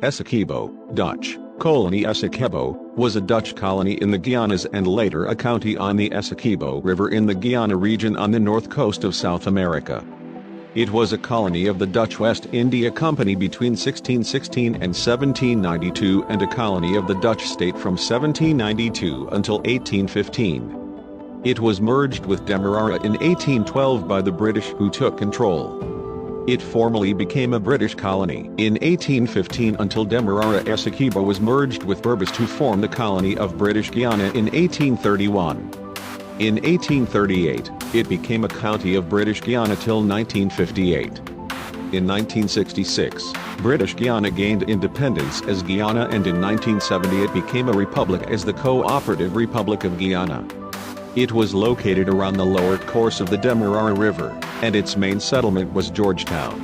Essequibo, Dutch, Colony Essequibo, was a Dutch colony in the Guianas and later a county on the Essequibo River in the Guyana region on the north coast of South America. It was a colony of the Dutch West India Company between 1616 and 1792 and a colony of the Dutch state from 1792 until 1815. It was merged with Demerara in 1812 by the British, who took control. It formally became a British colony in 1815 until Demerara Essequibo was merged with Berbice to form the colony of British Guiana in 1831. In 1838, it became a county of British Guiana till 1958. In 1966, British Guiana gained independence as Guyana, and in 1970 it became a republic as the Cooperative Republic of Guyana. It was located around the lower course of the Demerara River, and its main settlement was Georgetown.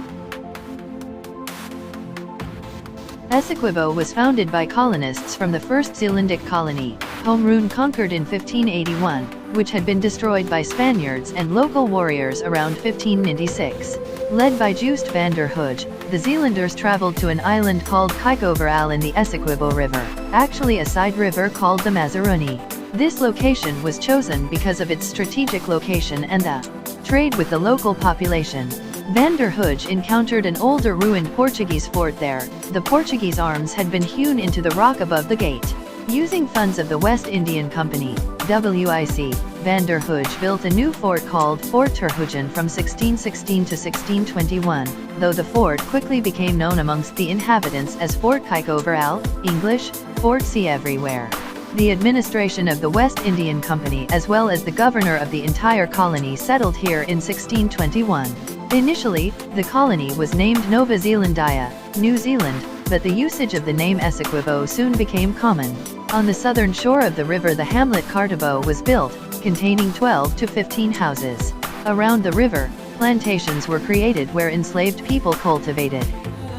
Essequibo was founded by colonists from the first Zealandic colony, Home Rune, conquered in 1581, which had been destroyed by Spaniards and local warriors around 1596. Led by Joost van der Hooge, the Zealanders traveled to an island called Kuykoverhaal in the Essequibo River, actually a side river called the Mazaruni. This location was chosen because of its strategic location and the trade with the local population. Van der Hooge encountered an older ruined Portuguese fort there. The Portuguese arms had been hewn into the rock above the gate. Using funds of the West Indian Company, WIC, Van der Hooge built a new fort called Fort Terhoogen from 1616 to 1621, though the fort quickly became known amongst the inhabitants as Fort Kuykoverhaal, English, Fort See Everywhere. The administration of the West Indian Company as well as the governor of the entire colony settled here in 1621. Initially, the colony was named Nova Zealandia, New Zealand, but the usage of the name Essequibo soon became common. On the southern shore of the river the hamlet Cartabo was built, containing 12 to 15 houses. Around the river, plantations were created where enslaved people cultivated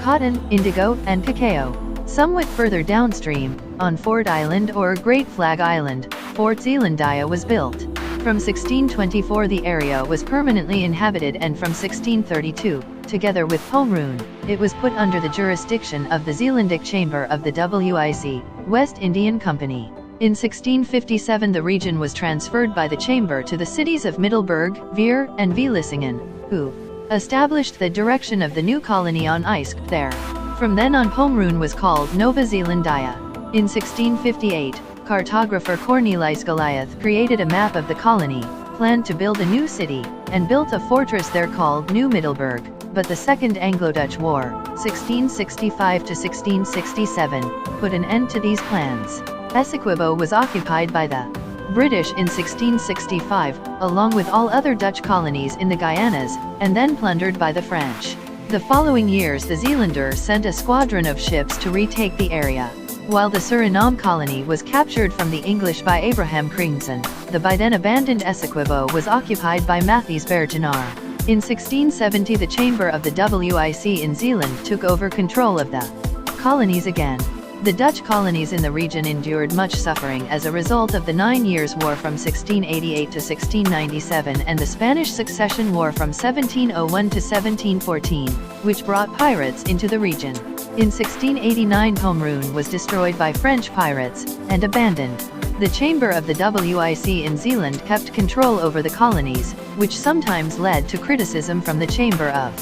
cotton, indigo, and cacao. Somewhat further downstream, on Fort Island or Great Flag Island, Fort Zealandia was built. From 1624 the area was permanently inhabited, and from 1632, together with Home Rune, it was put under the jurisdiction of the Zealandic Chamber of the WIC, West Indian Company. In 1657 the region was transferred by the Chamber to the cities of Middelburg, Veer, and Vlissingen, who established the direction of the new colony on Isk there. From then on Home Rune was called Nova Zealandia. In 1658, cartographer Cornelis Goliath created a map of the colony, planned to build a new city, and built a fortress there called New Middelburg, but the Second Anglo-Dutch War, 1665 to 1667, put an end to these plans. Essequibo was occupied by the British in 1665, along with all other Dutch colonies in the Guianas, and then plundered by the French. The following years the Zealanders sent a squadron of ships to retake the area. While the Suriname colony was captured from the English by Abraham Cringson, the by then abandoned Essequibo was occupied by Matthijs Bergenaar. In 1670 the Chamber of the WIC in Zeeland took over control of the colonies again. The Dutch colonies in the region endured much suffering as a result of the 9 Years' War from 1688 to 1697 and the Spanish Succession War from 1701 to 1714, which brought pirates into the region. In 1689 Home Rune was destroyed by French pirates, and abandoned. The Chamber of the WIC in Zeeland kept control over the colonies, which sometimes led to criticism from the Chamber of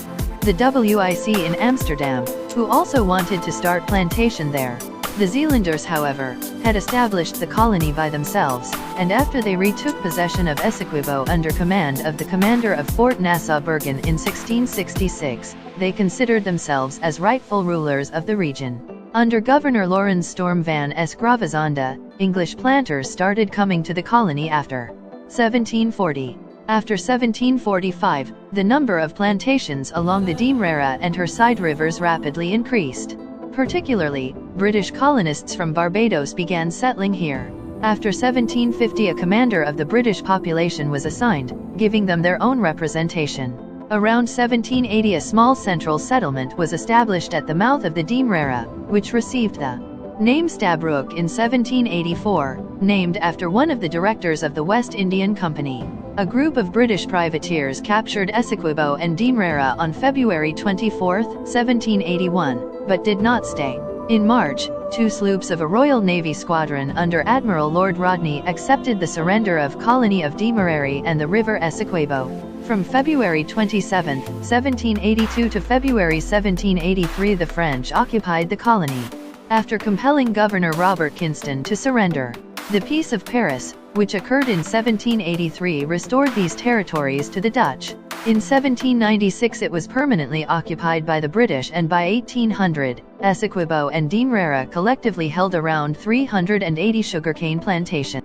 the WIC in Amsterdam, who also wanted to start plantation there. The Zealanders, however, had established the colony by themselves, and after they retook possession of Essequibo under command of the commander of Fort Nassau-Bergen in 1666, they considered themselves as rightful rulers of the region. Under Governor Laurens Storm van Esgravazanda, English planters started coming to the colony after 1740. After 1745, the number of plantations along the Demerara and her side rivers rapidly increased. Particularly, British colonists from Barbados began settling here. After 1750 a commander of the British population was assigned, giving them their own representation. Around 1780 a small central settlement was established at the mouth of the Demerara, which received the name Stabroek in 1784, named after one of the directors of the West Indian Company. A group of British privateers captured Essequibo and Demerara on February 24, 1781, but did not stay. In March, 2 sloops of a Royal Navy squadron under Admiral Lord Rodney accepted the surrender of Colony of Demerary and the River Essequibo. From February 27, 1782 to February 1783 the French occupied the colony, after compelling Governor Robert Kinston to surrender. The Peace of Paris, which occurred in 1783, restored these territories to the Dutch. In 1796 it was permanently occupied by the British, and by 1800, Essequibo and Demerara collectively held around 380 sugarcane plantations.